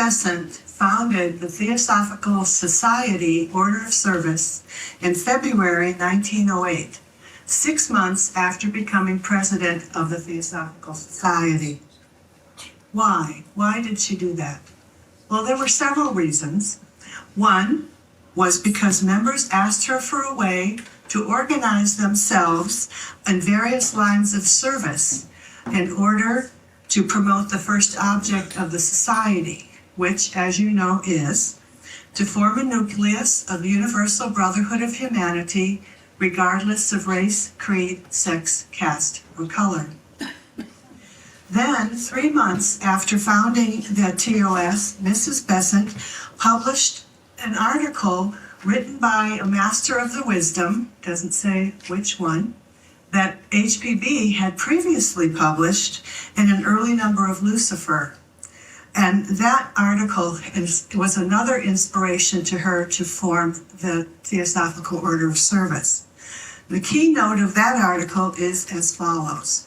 Besant founded the Theosophical Society Order of Service in February 1908, 6 months after becoming president of the Theosophical Society. Why? Why did she do that? Well, there were several reasons. One was because members asked her for a way to organize themselves in various lines of service in order to promote the first object of the society, which, as you know, is to form a nucleus of universal brotherhood of humanity, regardless of race, creed, sex, caste, or color. Then, 3 months after founding the TOS, Mrs. Besant published an article written by a master of the wisdom, doesn't say which one, that HPB had previously published in an early number of Lucifer. And that article was another inspiration to her to form the Theosophical Order of Service. The keynote of that article is as follows.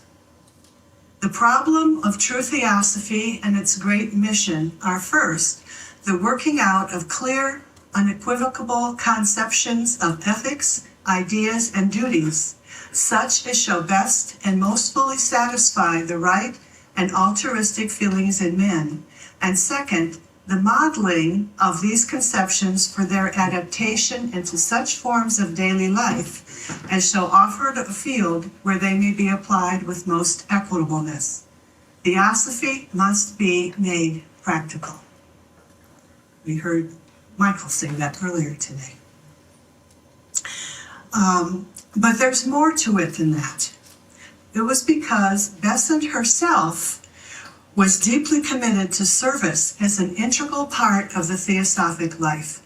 The problem of true theosophy and its great mission are first, the working out of clear, unequivocal conceptions of ethics, ideas, and duties, such as shall best and most fully satisfy the right and altruistic feelings in men, and second, the modeling of these conceptions for their adaptation into such forms of daily life as shall offer a field where they may be applied with most equitableness. Theosophy must be made practical. We heard Michael sing that earlier today. But there's more to it than that. It was because Besant herself was deeply committed to service as an integral part of the theosophic life.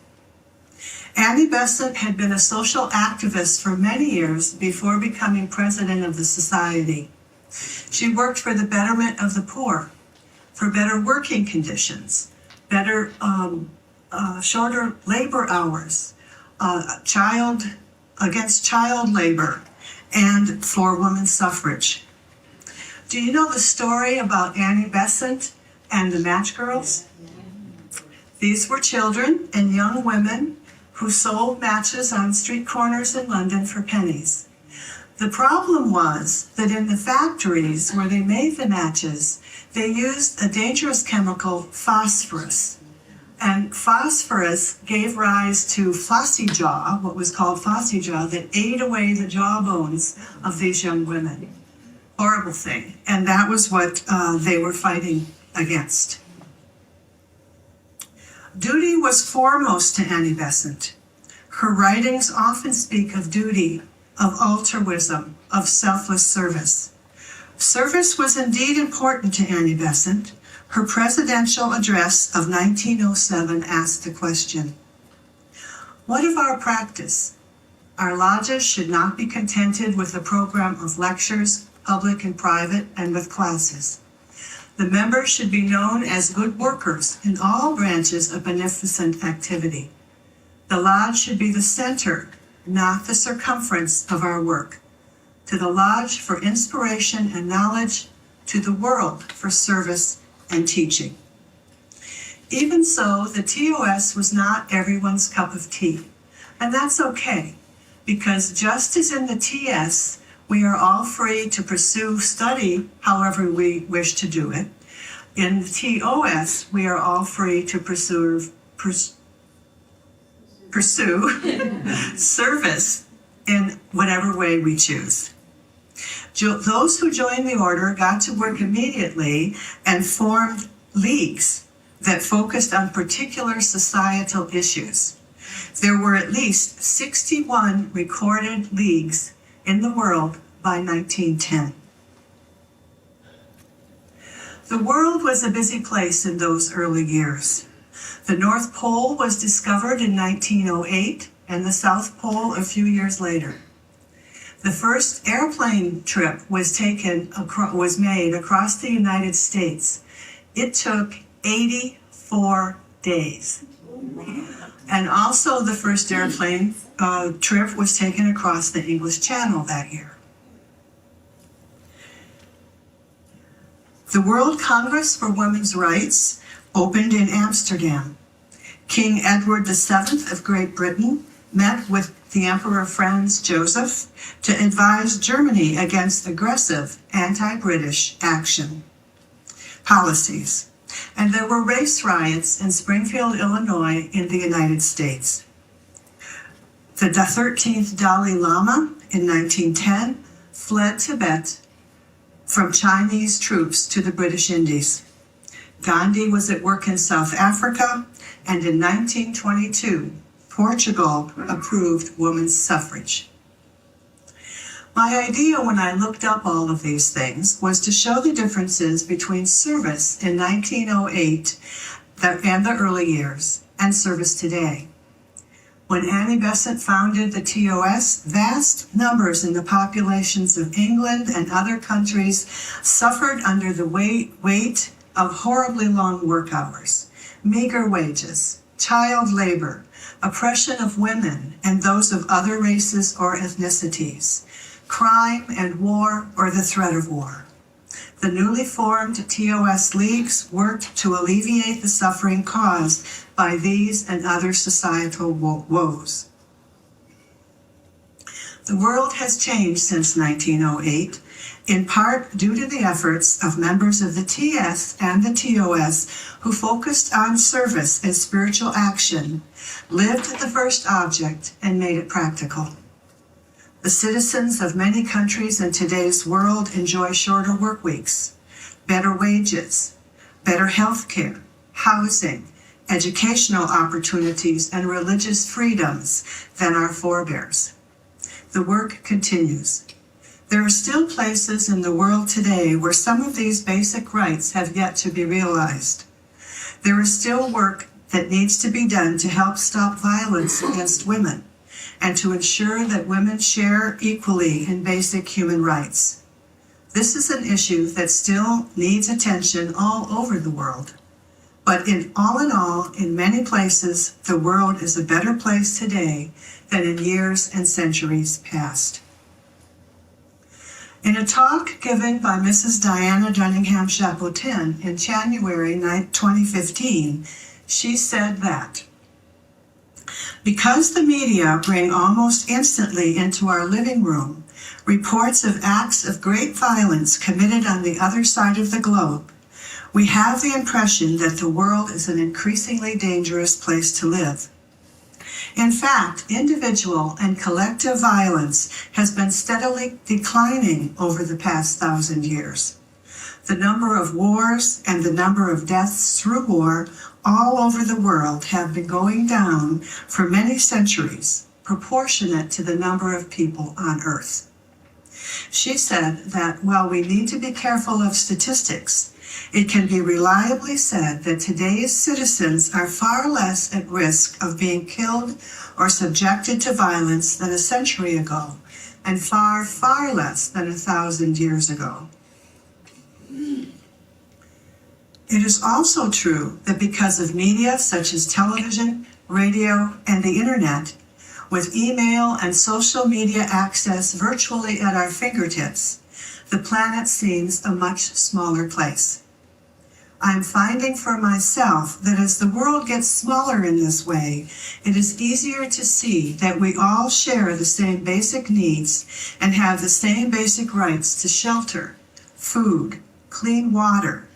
Annie Besant had been a social activist for many years before becoming president of the society. She worked for the betterment of the poor, for better working conditions, better shorter labor hours, against child labor, and for women's suffrage. Do you know the story about Annie Besant and the Match Girls? These were children and young women who sold matches on street corners in London for pennies. The problem was that in the factories where they made the matches, they used a dangerous chemical, phosphorus. And phosphorus gave rise to flossy jaw, what was called flossy jaw, that ate away the jawbones of these young women. Horrible thing. And that was what they were fighting against. Duty was foremost to Annie Besant. Her writings often speak of duty, of altruism, of selfless service. Service was indeed important to Annie Besant. Her presidential address of 1907 asked the question, what of our practice? Our lodges should not be contented with a program of lectures, public and private, and with classes. The members should be known as good workers in all branches of beneficent activity. The lodge should be the center, not the circumference of our work. To the lodge for inspiration and knowledge, to the world for service and teaching. Even so, the TOS was not everyone's cup of tea. And that's okay, because just as in the TS, we are all free to pursue study however we wish to do it. In the TOS, we are all free to pursue service in whatever way we choose. Those who joined the order got to work immediately and formed leagues that focused on particular societal issues. There were at least 61 recorded leagues in the world by 1910. The world was a busy place in those early years. The North Pole was discovered in 1908 and the South Pole a few years later. The first airplane trip was made across the United States. It took 84 days. And also the first airplane trip was taken across the English Channel that year. The World Congress for Women's Rights, opened in Amsterdam. King Edward VII of Great Britain met with the Emperor Franz Joseph to advise Germany against aggressive anti-British action policies. And there were race riots in Springfield, Illinois, in the United States. The 13th Dalai Lama in 1910 fled Tibet from Chinese troops to the British Indies. Gandhi was at work in South Africa, and in 1922, Portugal approved women's suffrage. My idea when I looked up all of these things was to show the differences between service in 1908 and the early years and service today. When Annie Besant founded the TOS, vast numbers in the populations of England and other countries suffered under the weight of horribly long work hours, meager wages, child labor, oppression of women and those of other races or ethnicities, crime and war or the threat of war. The newly formed TOS leagues worked to alleviate the suffering caused by these and other societal woes. The world has changed since 1908, in part due to the efforts of members of the TS and the TOS who focused on service as spiritual action, lived at the first object, and made it practical. The citizens of many countries in today's world enjoy shorter work weeks, better wages, better health care, housing, educational opportunities, and religious freedoms than our forebears. The work continues. There are still places in the world today where some of these basic rights have yet to be realized. There is still work that needs to be done to help stop violence against women and to ensure that women share equally in basic human rights. This is an issue that still needs attention all over the world. But in all, in many places, the world is a better place today than in years and centuries past. In a talk given by Mrs. Diana Dunningham Chapotin in January 2015, she said that, because the media bring almost instantly into our living room reports of acts of great violence committed on the other side of the globe, we have the impression that the world is an increasingly dangerous place to live. In fact, individual and collective violence has been steadily declining over the past 1,000 years. The number of wars and the number of deaths through war all over the world have been going down for many centuries, proportionate to the number of people on Earth. She said that while we need to be careful of statistics, it can be reliably said that today's citizens are far less at risk of being killed or subjected to violence than a century ago, and far, far less than 1,000 years ago. It is also true that because of media such as television, radio, and the internet, with email and social media access virtually at our fingertips, the planet seems a much smaller place. I'm finding for myself that as the world gets smaller in this way, it is easier to see that we all share the same basic needs and have the same basic rights to shelter, food, clean water,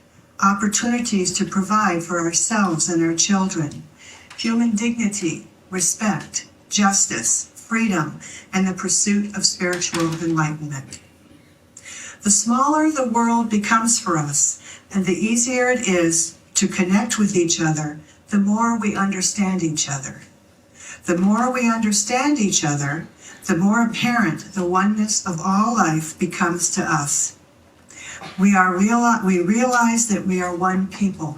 opportunities to provide for ourselves and our children, human dignity, respect, justice, freedom, and the pursuit of spiritual enlightenment. The smaller the world becomes for us, and the easier it is to connect with each other, the more we understand each other. The more we understand each other, the more apparent the oneness of all life becomes to us. We realize that we are one people,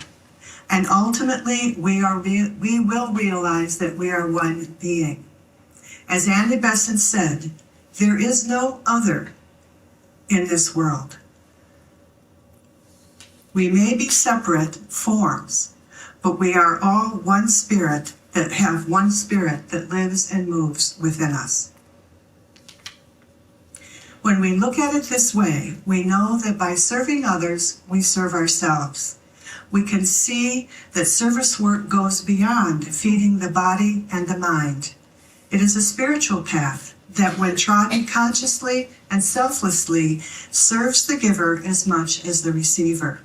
and ultimately we will realize that we are one being. As Annie Besant said, there is no other in this world. We may be separate forms, but we are all one spirit that have one spirit that lives and moves within us. When we look at it this way, we know that by serving others, we serve ourselves. we can see that service work goes beyond feeding the body and the mind. It is a spiritual path that, when trodden consciously and selflessly, serves the giver as much as the receiver.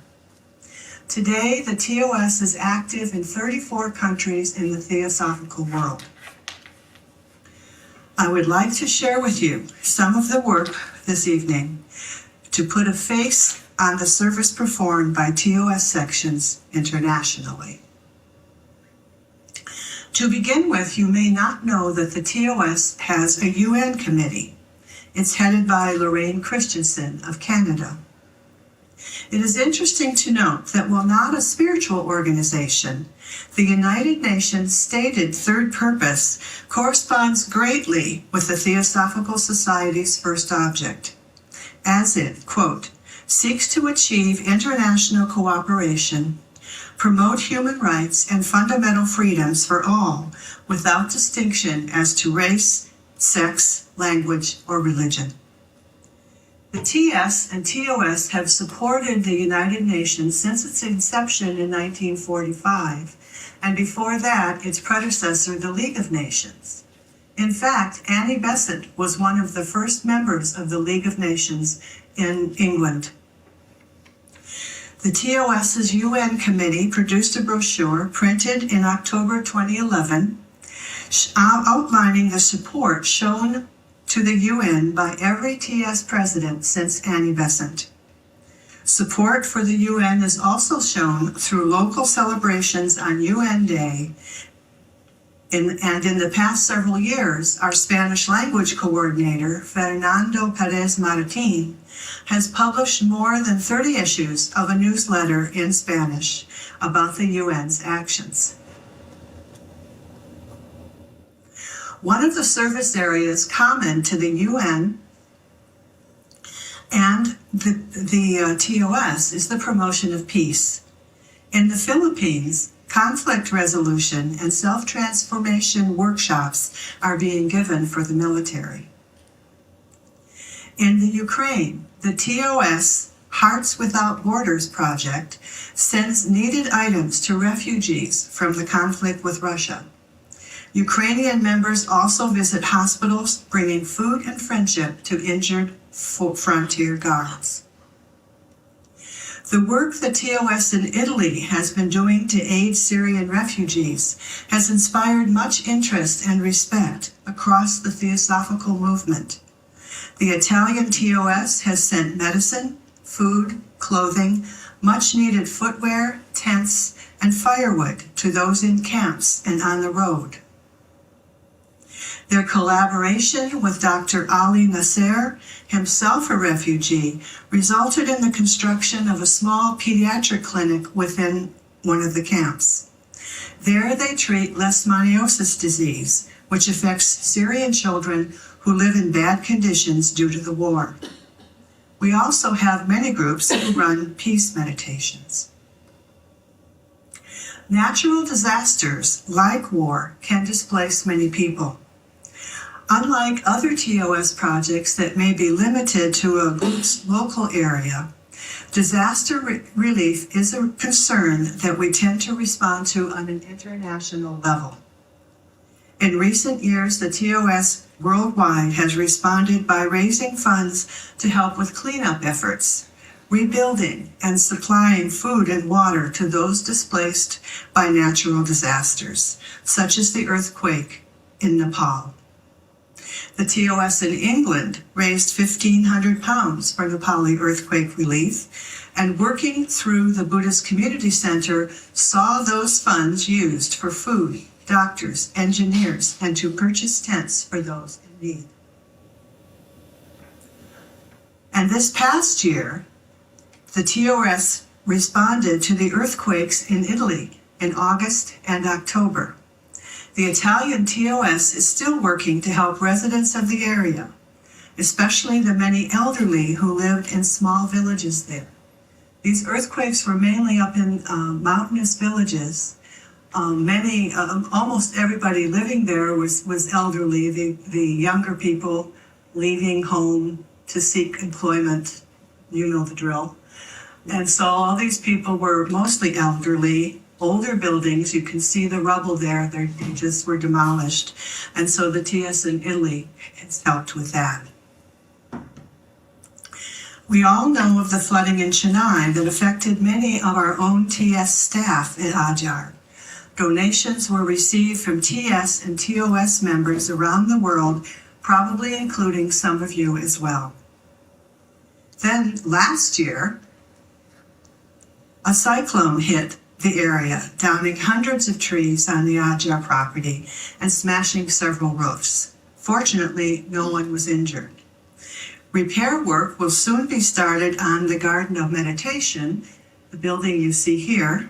Today, the TOS is active in 34 countries in the Theosophical world. I would like to share with you some of the work this evening to put a face on the service performed by TOS sections internationally. To begin with, you may not know that the TOS has a UN committee. It's headed by Lorraine Christensen of Canada. It is interesting to note that while not a spiritual organization, the United Nations stated third purpose corresponds greatly with the Theosophical Society's first object, as it, quote, seeks to achieve international cooperation, promote human rights and fundamental freedoms for all without distinction as to race, sex, language, or religion. The TS and TOS have supported the United Nations since its inception in 1945, and before that, its predecessor, the League of Nations. In fact, Annie Besant was one of the first members of the League of Nations in England. The TOS's UN committee produced a brochure printed in October 2011 outlining the support shown to the UN by every TS president since Annie Besant. Support for the UN is also shown through local celebrations on UN Day, and in the past several years, our Spanish language coordinator, Fernando Perez Martin, has published more than 30 issues of a newsletter in Spanish about the UN's actions. One of the service areas common to the UN and the TOS is the promotion of peace. In the Philippines, conflict resolution and self-transformation workshops are being given for the military. In the Ukraine, the TOS Hearts Without Borders project sends needed items to refugees from the conflict with Russia. Ukrainian members also visit hospitals, bringing food and friendship to injured frontier guards. The work the TOS in Italy has been doing to aid Syrian refugees has inspired much interest and respect across the Theosophical movement. The Italian TOS has sent medicine, food, clothing, much-needed footwear, tents, and firewood to those in camps and on the road. Their collaboration with Dr. Ali Nasser, himself a refugee, resulted in the construction of a small pediatric clinic within one of the camps. There they treat leishmaniasis disease, which affects Syrian children who live in bad conditions due to the war. We also have many groups who run peace meditations. Natural disasters, like war, can displace many people. Unlike other TOS projects that may be limited to a group's local area, disaster relief is a concern that we tend to respond to on an international level. In recent years, the TOS worldwide has responded by raising funds to help with cleanup efforts, rebuilding, and supplying food and water to those displaced by natural disasters, such as the earthquake in Nepal. The TOS in England raised £1,500 for Nepali earthquake relief, and working through the Buddhist Community Center saw those funds used for food, doctors, engineers, and to purchase tents for those in need. And this past year, the TOS responded to the earthquakes in Italy in August and October. The Italian TOS is still working to help residents of the area, especially the many elderly who lived in small villages there. These earthquakes were mainly up in mountainous villages. Almost everybody living there was elderly, the younger people leaving home to seek employment, you know the drill. And so all these people were mostly elderly, older buildings. You can see the rubble there. They just were demolished. And so the TS in Italy has helped with that. We all know of the flooding in Chennai that affected many of our own TS staff at Adyar. Donations were received from TS and TOS members around the world, probably including some of you as well. Then last year, a cyclone hit the area, downing hundreds of trees on the Adyar property and smashing several roofs. Fortunately, no one was injured. Repair work will soon be started on the Garden of Meditation, the building you see here.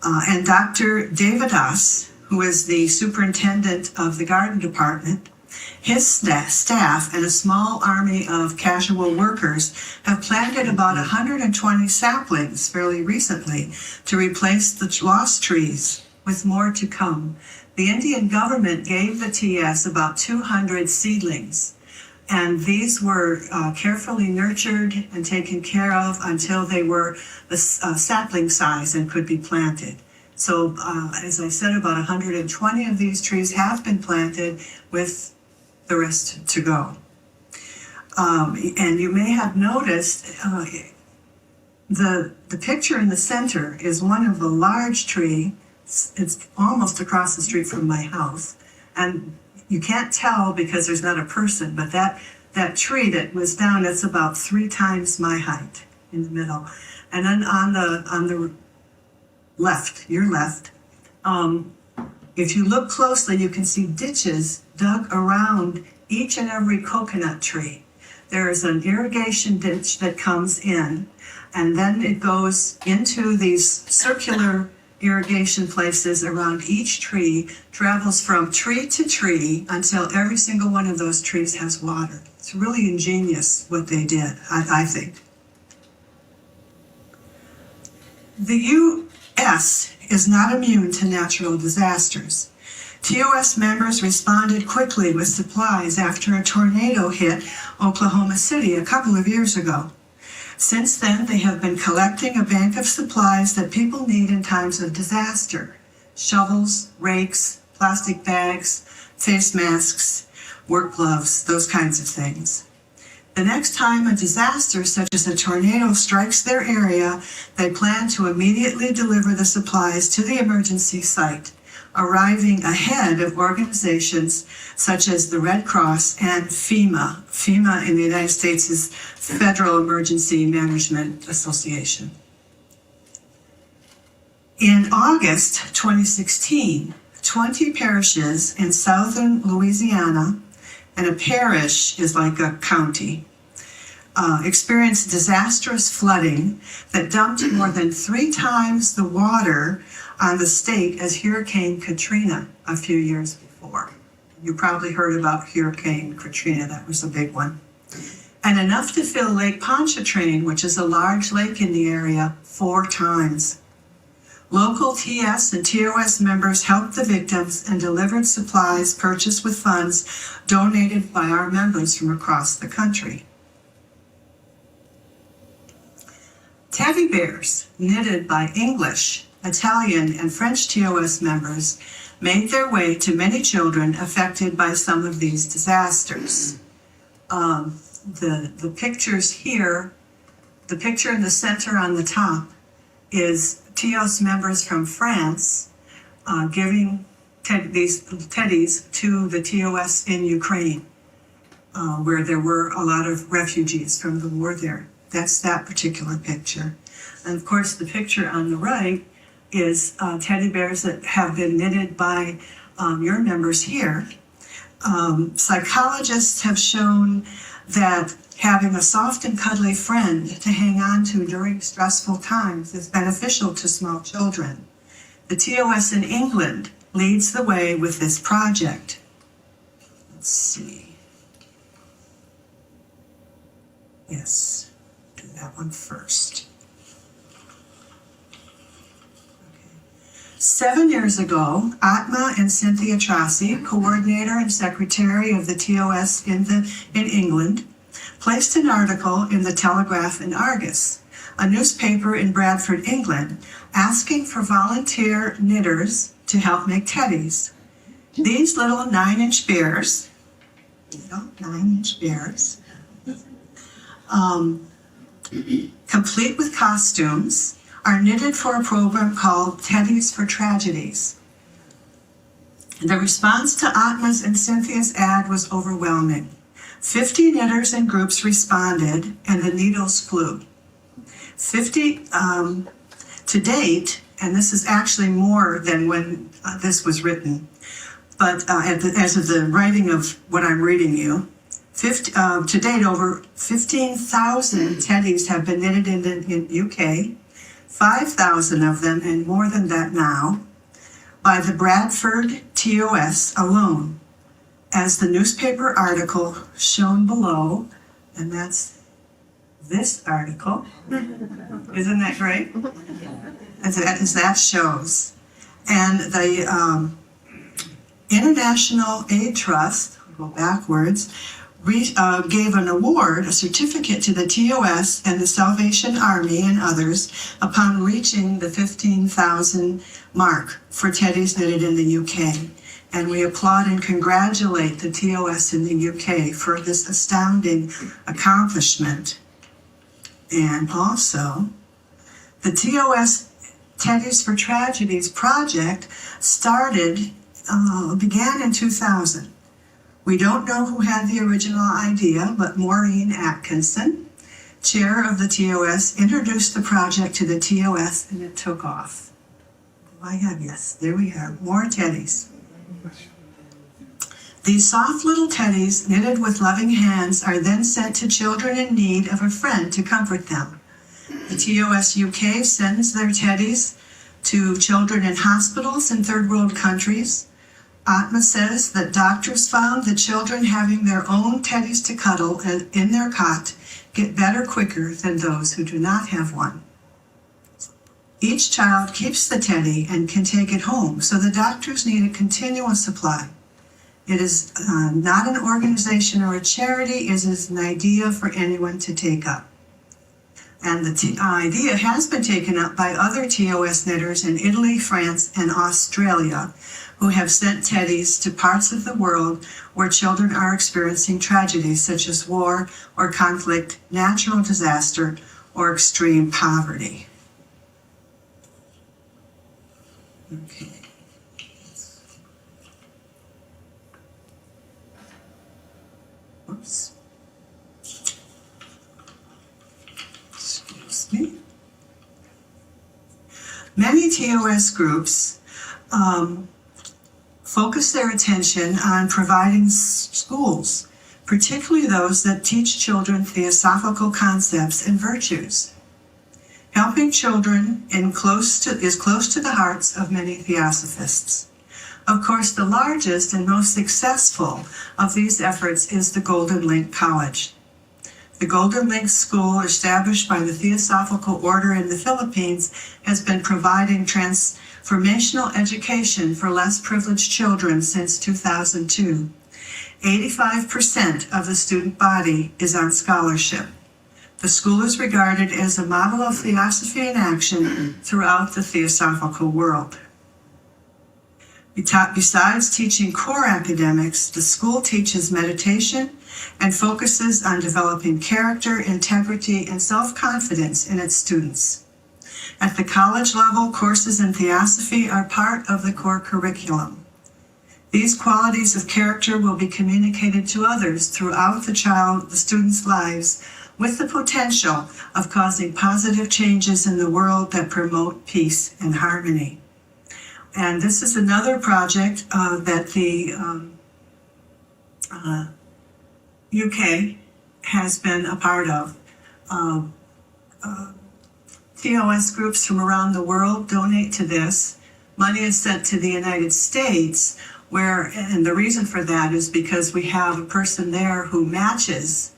And Dr. Devadas, who is the superintendent of the garden department, his staff and a small army of casual workers have planted about 120 saplings fairly recently to replace the lost trees, with more to come. The Indian government gave the TS about 200 seedlings. And these were carefully nurtured and taken care of until they were the sapling size and could be planted. So, as I said, about 120 of these trees have been planted, with the rest to go. And you may have noticed the picture in the center is one of a large tree. It's almost across the street from my house. And you can't tell because there's not a person, but that tree that was down, it's about 3 times my height in the middle. And then on the left, your left, if you look closely, you can see ditches dug around each and every coconut tree. There is an irrigation ditch that comes in, and then it goes into these circular irrigation places around each tree, travels from tree to tree until every single one of those trees has water. It's really ingenious what they did, I think. The U.S. is not immune to natural disasters. TOS members responded quickly with supplies after a tornado hit Oklahoma City a couple of years ago. Since then, they have been collecting a bank of supplies that people need in times of disaster: shovels, rakes, plastic bags, face masks, work gloves, those kinds of things. The next time a disaster such as a tornado strikes their area, they plan to immediately deliver the supplies to the emergency site, arriving ahead of organizations such as the Red Cross and FEMA. FEMA in the United States is Federal Emergency Management Association. In August 2016, 20 parishes in southern Louisiana, and a parish is like a county, experienced disastrous flooding that dumped more than 3 times the water on the state as Hurricane Katrina a few years before. You probably heard about Hurricane Katrina, that was a big one. And enough to fill Lake Pontchartrain, which is a large lake in the area, 4 times. Local TS and TOS members helped the victims and delivered supplies purchased with funds donated by our members from across the country. Teddy bears knitted by English, Italian, and French TOS members made their way to many children affected by some of these disasters. The pictures here, the picture in the center on the top is TOS members from France giving these teddies to the TOS in Ukraine, where there were a lot of refugees from the war there. That's that particular picture. And of course, the picture on the right is teddy bears that have been knitted by your members here. Psychologists have shown that having a soft and cuddly friend to hang on to during stressful times is beneficial to small children. The TOS in England leads the way with this project. Let's see. Yes, do that one first. 7 years ago, Atma and Cynthia Tracy, coordinator and secretary of the TOS in England, placed an article in the Telegraph and Argus a newspaper in Bradford, England, asking for volunteer knitters to help make teddies. These little 9-inch bears, complete with costumes, are knitted for a program called Teddies for Tragedies. The response to Atma's and Cynthia's ad was overwhelming. 50 knitters and groups responded, and the needles flew. 50 to date, and this is actually more than when this was written, but as of the writing of what I'm reading you, to date, over 15,000 teddies have been knitted in UK, 5,000 of them, and more than that now, by the Bradford TOS alone, as the newspaper article shown below, and that's this article. Isn't that great? As that shows. And the International Aid Trust, go backwards, gave an award, a certificate to the TOS and the Salvation Army and others upon reaching the 15,000 mark for teddies knitted in the UK. And we applaud and congratulate the TOS in the UK for this astounding accomplishment. And also, the TOS Teddies for Tragedies project began in 2000. We don't know who had the original idea, but Maureen Atkinson, chair of the TOS, introduced the project to the TOS, and it took off. Yes, there we are, more teddies. These soft little teddies, knitted with loving hands, are then sent to children in need of a friend to comfort them. The TOS UK sends their teddies to children in hospitals in third world countries. Atma says that doctors found that children having their own teddies to cuddle in their cot get better quicker than those who do not have one. Each child keeps the teddy and can take it home, so the doctors need a continuous supply. It is not an organization or a charity, it is an idea for anyone to take up. And the idea has been taken up by other TOS knitters in Italy, France, and Australia, who have sent teddies to parts of the world where children are experiencing tragedies such as war or conflict, natural disaster, or extreme poverty. Okay. Oops. Excuse me. Many TOS groups focus their attention on providing schools, particularly those that teach children theosophical concepts and virtues. Helping children is close to the hearts of many theosophists. Of course, the largest and most successful of these efforts is the Golden Link College. The Golden Link School, established by the Theosophical Order in the Philippines, has been providing transformational education for less privileged children since 2002. 85% of the student body is on scholarship. The school is regarded as a model of theosophy in action throughout the theosophical world. Besides teaching core academics, the school teaches meditation and focuses on developing character, integrity, and self-confidence in its students. At the college level, courses in theosophy are part of the core curriculum. These qualities of character will be communicated to others throughout the students' lives, with the potential of causing positive changes in the world that promote peace and harmony. And this is another project that the UK has been a part of. TOS groups from around the world donate to this. Money is sent to the United States, and the reason for that is because we have a person there who matches,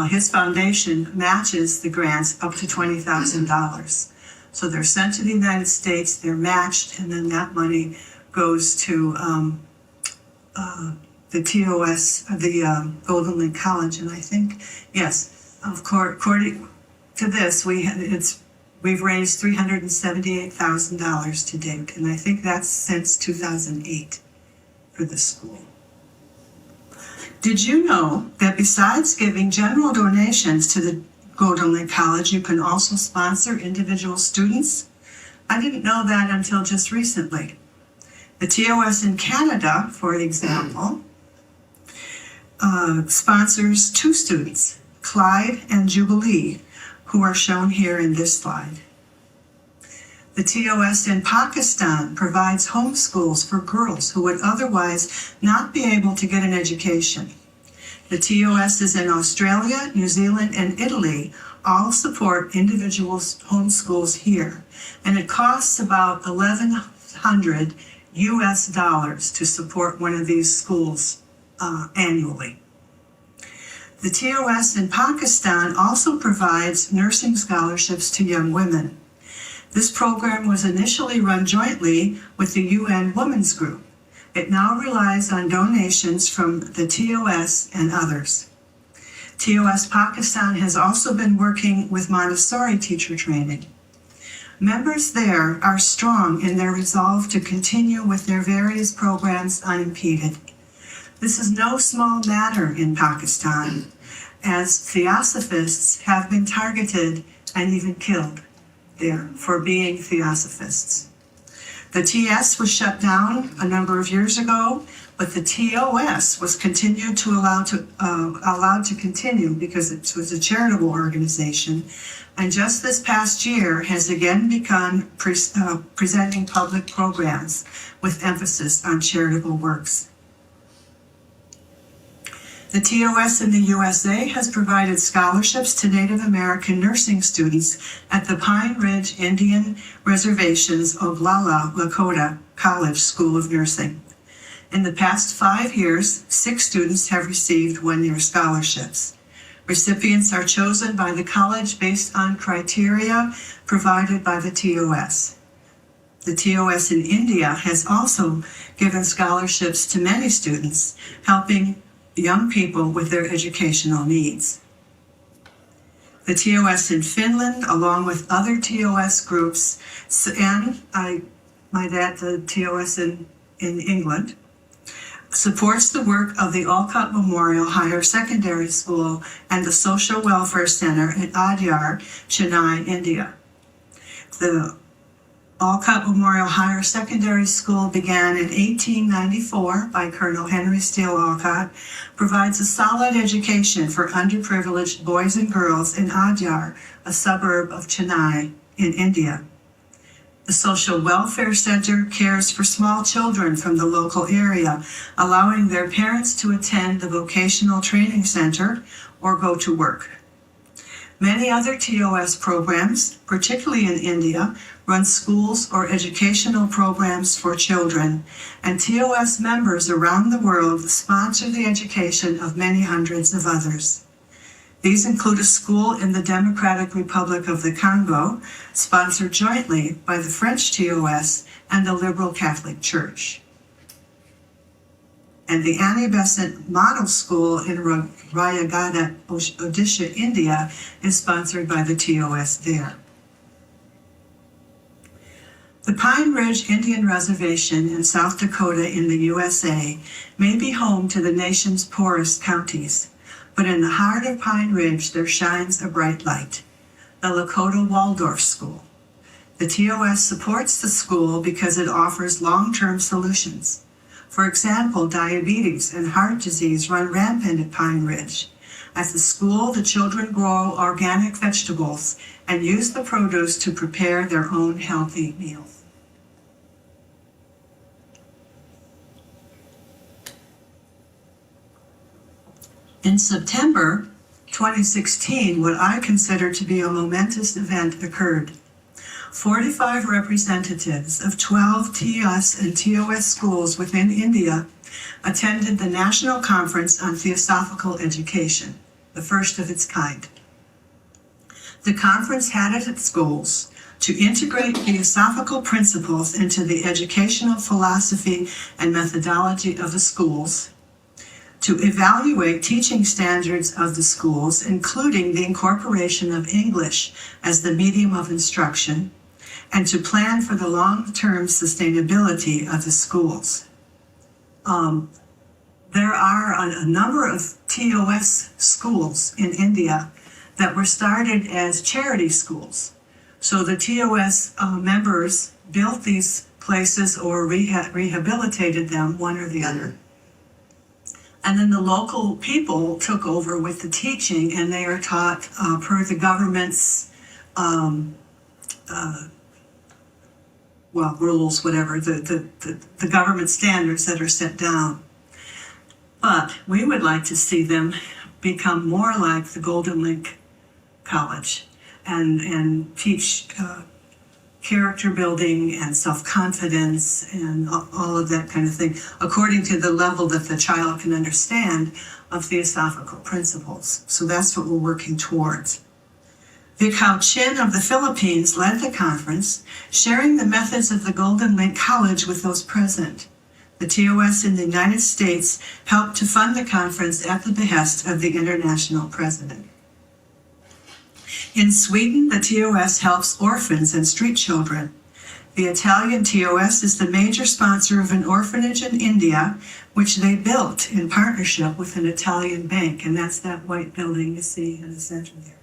his foundation matches the grants up to $20,000. So they're sent to the United States, they're matched, and then that money goes to the TOS, the Golden Link College. And I think, yes, of course, to this, we've raised $378,000 to date, and I think that's since 2008 for the school. Did you know that besides giving general donations to the Golden Lake College, you can also sponsor individual students? I didn't know that until just recently. The TOS in Canada, for example, sponsors 2 students, Clyde and Jubilee, who are shown here in this slide. The TOS in Pakistan provides homeschools for girls who would otherwise not be able to get an education. The TOSs in Australia, New Zealand, and Italy all support individual homeschools here, and it costs about $1,100 US to support one of these schools annually. The TOS in Pakistan also provides nursing scholarships to young women. This program was initially run jointly with the UN Women's Group. It now relies on donations from the TOS and others. TOS Pakistan has also been working with Montessori teacher training. Members there are strong in their resolve to continue with their various programs unimpeded. This is no small matter in Pakistan, as Theosophists have been targeted and even killed there for being Theosophists. The TS was shut down a number of years ago, but the TOS was allowed to continue because it was a charitable organization, and just this past year has again begun presenting public programs with emphasis on charitable works. The TOS in the USA has provided scholarships to Native American nursing students at the Pine Ridge Indian Reservation's Oglala Lakota College School of Nursing. In the past 5 years, 6 students have received one-year scholarships. Recipients are chosen by the college based on criteria provided by the TOS. The TOS in India has also given scholarships to many students, helping young people with their educational needs. The TOS in Finland, along with other TOS groups, and I might add the TOS in England, supports the work of the Hillscourt Memorial Higher Secondary School and the Social Welfare Center at Adyar, Chennai, India. The Hillscourt Memorial Higher Secondary School began in 1894 by Colonel Henry Steele Olcott, provides a solid education for underprivileged boys and girls in Adyar, a suburb of Chennai in India. The Social Welfare Center cares for small children from the local area, allowing their parents to attend the vocational training center or go to work. Many other TOS programs, particularly in India, run schools or educational programs for children, and TOS members around the world sponsor the education of many hundreds of others. These include a school in the Democratic Republic of the Congo, sponsored jointly by the French TOS and the Liberal Catholic Church. And the Annie Besant Model School in Rayagada, Odisha, India, is sponsored by the TOS there. The Pine Ridge Indian Reservation in South Dakota in the USA may be home to the nation's poorest counties, but in the heart of Pine Ridge there shines a bright light, the Lakota Waldorf School. The TOS supports the school because it offers long-term solutions. For example, diabetes and heart disease run rampant at Pine Ridge. At the school, the children grow organic vegetables and use the produce to prepare their own healthy meals. In September 2016, what I consider to be a momentous event occurred. 45 representatives of 12 TOS and TOS schools within India attended the National Conference on Theosophical Education, the first of its kind. The conference had at its goals to integrate theosophical principles into the educational philosophy and methodology of the schools, to evaluate teaching standards of the schools, including the incorporation of English as the medium of instruction, and to plan for the long-term sustainability of the schools. There are a number of TOS schools in India that were started as charity schools. So the TOS members built these places or rehabilitated them, one or the other. And then the local people took over with the teaching, and they are taught per the government's rules, whatever, the government standards that are set down. But we would like to see them become more like the Golden Link College and teach character building and self-confidence and all of that kind of thing, according to the level that the child can understand of theosophical principles. So that's what we're working towards. Vic Hao Chin of the Philippines led the conference, sharing the methods of the Golden Link College with those present. The TOS in the United States helped to fund the conference at the behest of the international president. In Sweden, the TOS helps orphans and street children. The Italian TOS is the major sponsor of an orphanage in India, which they built in partnership with an Italian bank, and that's that white building you see in the center there.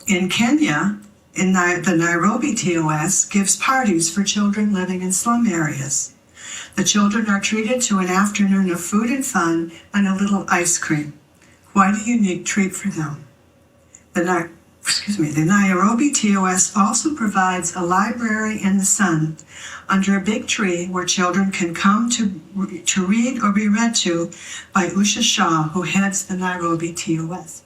In Kenya, the Nairobi TOS gives parties for children living in slum areas. The children are treated to an afternoon of food and fun and a little ice cream. Quite a unique treat for them. The Nairobi TOS also provides a library in the sun under a big tree where children can come to read or be read to by Usha Shah, who heads the Nairobi TOS.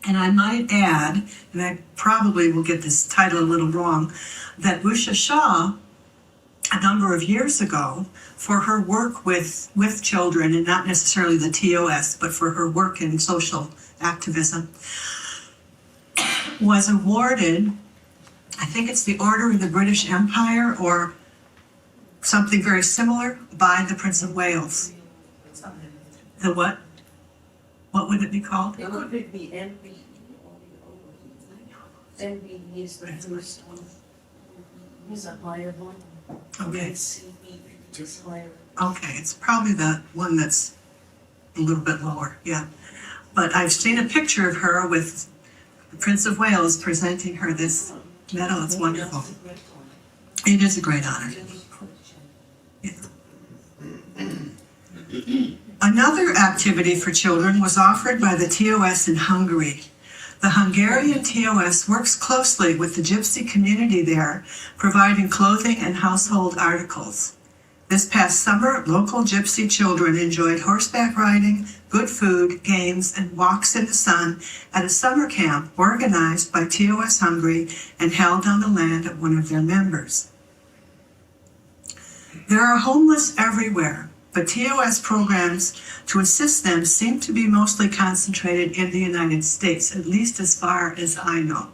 And I might add, and I probably will get this title a little wrong, that Usha Shah, a number of years ago, for her work with children, and not necessarily the TOS, but for her work in social activism, was awarded, I think it's the Order of the British Empire, or something very similar, by the Prince of Wales. The what? What would it be called? It would be NB. NB is the first one. He's a higher one. Okay. CB is higher. Okay, it's probably the one that's a little bit lower, yeah. But I've seen a picture of her with the Prince of Wales presenting her this medal. It's wonderful. It is a great honor. Yeah. Another activity for children was offered by the TOS in Hungary. The Hungarian TOS works closely with the Gypsy community there, providing clothing and household articles. This past summer, local Gypsy children enjoyed horseback riding, good food, games, and walks in the sun at a summer camp organized by TOS Hungary and held on the land of one of their members. There are homeless everywhere, but TOS programs to assist them seem to be mostly concentrated in the United States, at least as far as I know.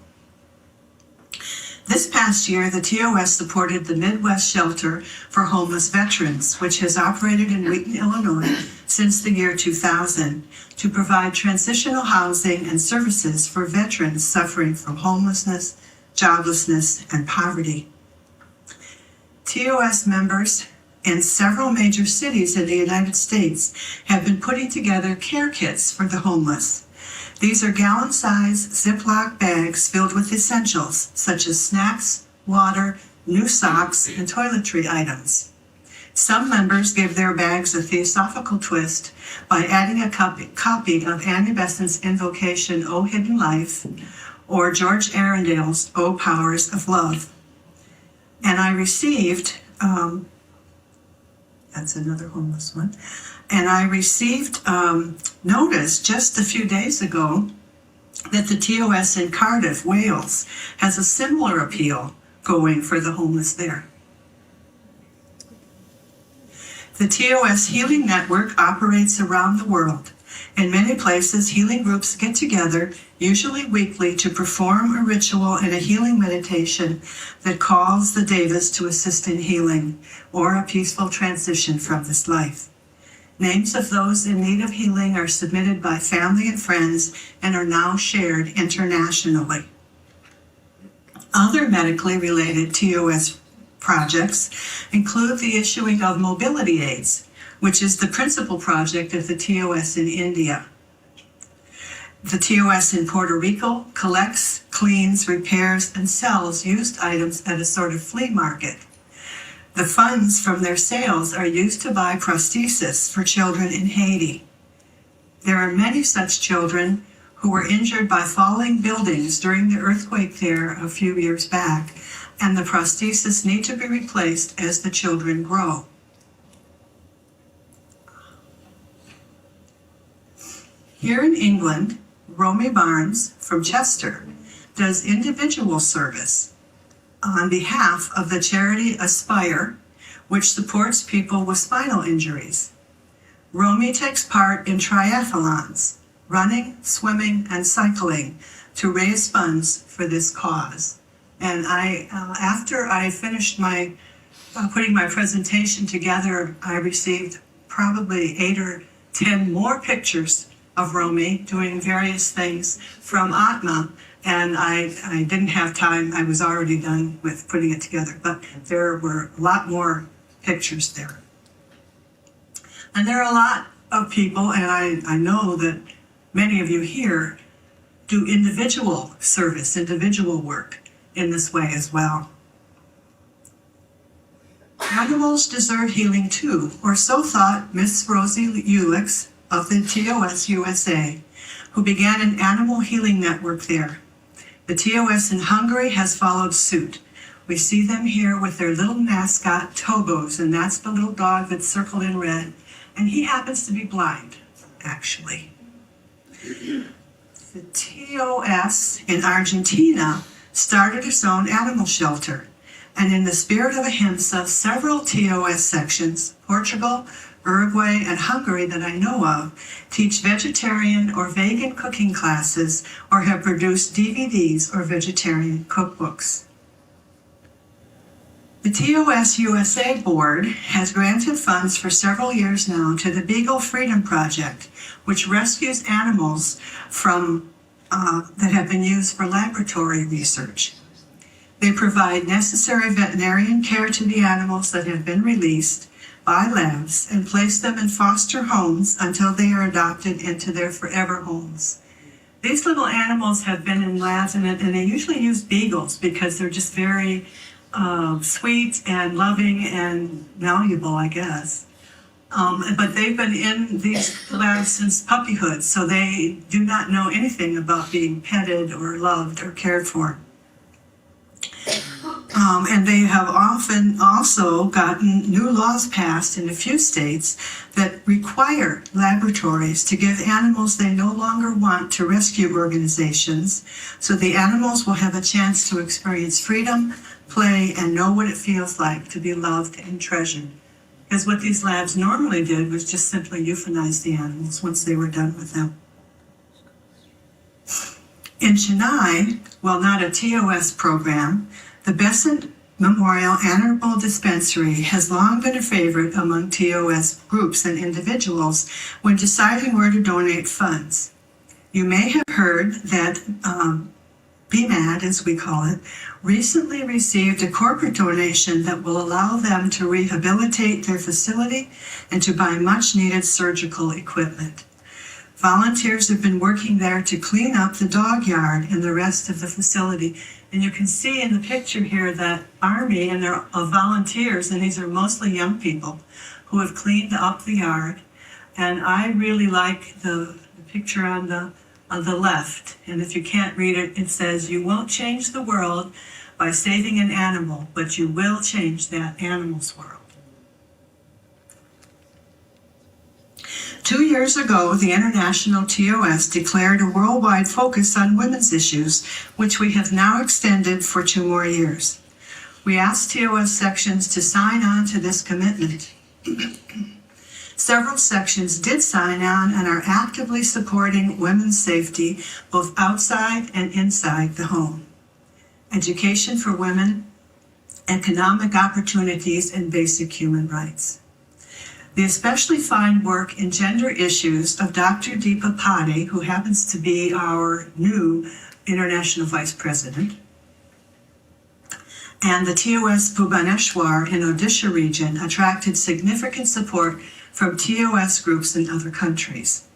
This past year, the TOS supported the Midwest Shelter for Homeless Veterans, which has operated in Wheaton, Illinois since the year 2000 to provide transitional housing and services for veterans suffering from homelessness, joblessness, and poverty. TOS members in several major cities in the United States have been putting together care kits for the homeless. These are gallon-sized Ziploc bags filled with essentials such as snacks, water, new socks, and toiletry items. Some members give their bags a theosophical twist by adding a copy of Annie Besant's invocation, O Hidden Life, or George Arundale's O Powers of Love. And I received, that's another homeless one, and I received notice just a few days ago that the TOS in Cardiff, Wales, has a similar appeal going for the homeless there. The TOS Healing Network operates around the world. In many places, healing groups get together, usually weekly, to perform a ritual and a healing meditation that calls the devas to assist in healing or a peaceful transition from this life. Names of those in need of healing are submitted by family and friends and are now shared internationally. Other medically related TOS projects include the issuing of mobility aids, which is the principal project of the TOS in India. The TOS in Puerto Rico collects, cleans, repairs, and sells used items at a sort of flea market. The funds from their sales are used to buy prosthesis for children in Haiti. There are many such children who were injured by falling buildings during the earthquake there a few years back, and the prosthesis need to be replaced as the children grow. Here in England, Romy Barnes from Chester does individual service on behalf of the charity Aspire, which supports people with spinal injuries. Romy takes part in triathlons, running, swimming, and cycling to raise funds for this cause. And after I finished my putting my presentation together, I received probably 8 or 10 more pictures of Romy doing various things from Atma, and I didn't have time. I was already done with putting it together, but there were a lot more pictures there. And there are a lot of people, and I know that many of you here do individual service, individual work in this way as well. Animals deserve healing too, or so thought Miss Rosie Ulix of the TOS USA, who began an animal healing network there. The TOS in Hungary has followed suit. We see them here with their little mascot, Tobos, and that's the little dog that's circled in red, and he happens to be blind, actually. The TOS in Argentina started its own animal shelter, and in the spirit of ahimsa, several TOS sections, Portugal, Uruguay, and Hungary that I know of, teach vegetarian or vegan cooking classes or have produced DVDs or vegetarian cookbooks. The TOS USA board has granted funds for several years now to the Beagle Freedom Project, which rescues animals from that have been used for laboratory research. They provide necessary veterinarian care to the animals that have been released by labs and place them in foster homes until they are adopted into their forever homes. These little animals have been in labs, and they usually use beagles because they're just very sweet and loving and malleable, I guess. But they've been in these labs since puppyhood, so they do not know anything about being petted or loved or cared for. And they have often also gotten new laws passed in a few states that require laboratories to give animals they no longer want to rescue organizations, so the animals will have a chance to experience freedom, play, and know what it feels like to be loved and treasured. Because what these labs normally did was just simply euthanize the animals once they were done with them. In Chennai, while not a TOS program, the Besant Memorial Animal Dispensary has long been a favorite among TOS groups and individuals when deciding where to donate funds. You may have heard that BMAD, as we call it, recently received a corporate donation that will allow them to rehabilitate their facility and to buy much-needed surgical equipment. Volunteers have been working there to clean up the dog yard and the rest of the facility. And you can see in the picture here that army and their volunteers, and these are mostly young people, who have cleaned up the yard. And I really like the picture on the left. And if you can't read it, it says, "You won't change the world by saving an animal, but you will change that animal's world." 2 years ago, the International TOS declared a worldwide focus on women's issues, which we have now extended for 2 more years. We asked TOS sections to sign on to this commitment. Several sections did sign on and are actively supporting women's safety both outside and inside the home. Education for women, economic opportunities, and basic human rights. The especially fine work in gender issues of Dr. Deepa Pade, who happens to be our new International Vice President, and the TOS Bhubaneswar in Odisha region attracted significant support from TOS groups in other countries.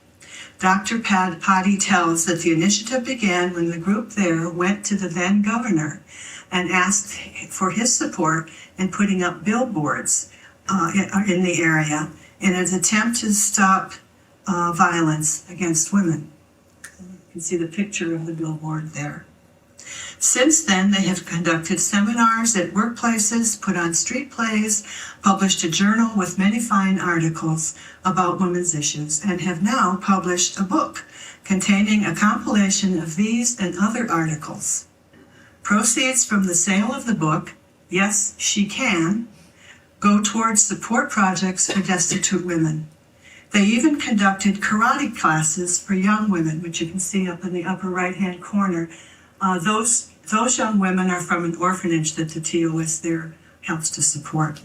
Dr. Pade tells that the initiative began when the group there went to the then governor and asked for his support in putting up billboards in the area in an attempt to stop violence against women. You can see the picture of the billboard there. Since then, they have conducted seminars at workplaces, put on street plays, published a journal with many fine articles about women's issues, and have now published a book containing a compilation of these and other articles. Proceeds from the sale of the book, Yes, She Can, go towards support projects for destitute women. They even conducted karate classes for young women, which you can see up in the upper right-hand corner. Those young women are from an orphanage that the TOS there helps to support.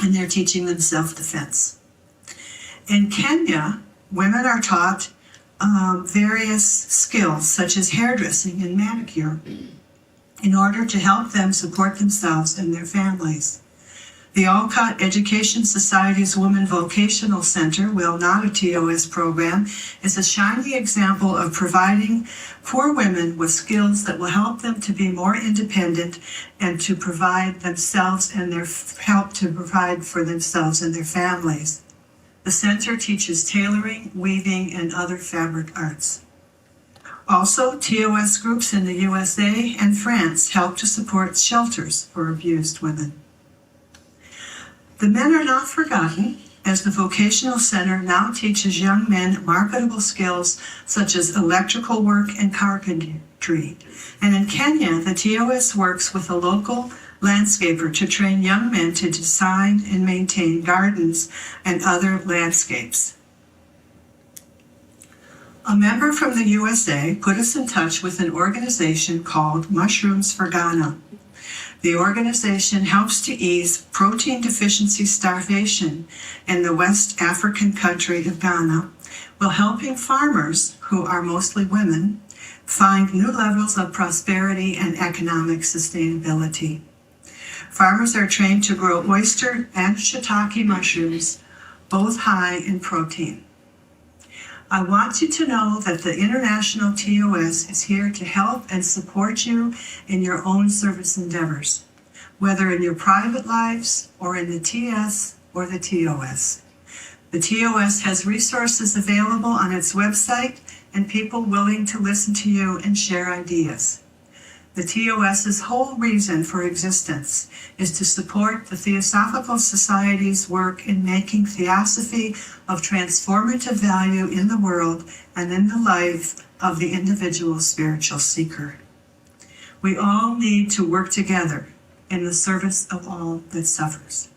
And they're teaching them self-defense. In Kenya, women are taught various skills such as hairdressing and manicure in order to help them support themselves and their families. The Alcott Education Society's Women Vocational Center, while not a TOS program, is a shining example of providing poor women with skills that will help them to be more independent and to provide themselves and help to provide for themselves and their families. The center teaches tailoring, weaving, and other fabric arts. Also, TOS groups in the USA and France help to support shelters for abused women. The men are not forgotten, as the Vocational Center now teaches young men marketable skills such as electrical work and carpentry. And in Kenya, the TOS works with a local landscaper to train young men to design and maintain gardens and other landscapes. A member from the USA put us in touch with an organization called Mushrooms for Ghana. The organization helps to ease protein deficiency starvation in the West African country of Ghana, while helping farmers, who are mostly women, find new levels of prosperity and economic sustainability. Farmers are trained to grow oyster and shiitake mushrooms, both high in protein. I want you to know that the International TOS is here to help and support you in your own service endeavors, whether in your private lives or in the TS or the TOS. The TOS has resources available on its website and people willing to listen to you and share ideas. The TOS's whole reason for existence is to support the Theosophical Society's work in making theosophy of transformative value in the world and in the life of the individual spiritual seeker. We all need to work together in the service of all that suffers.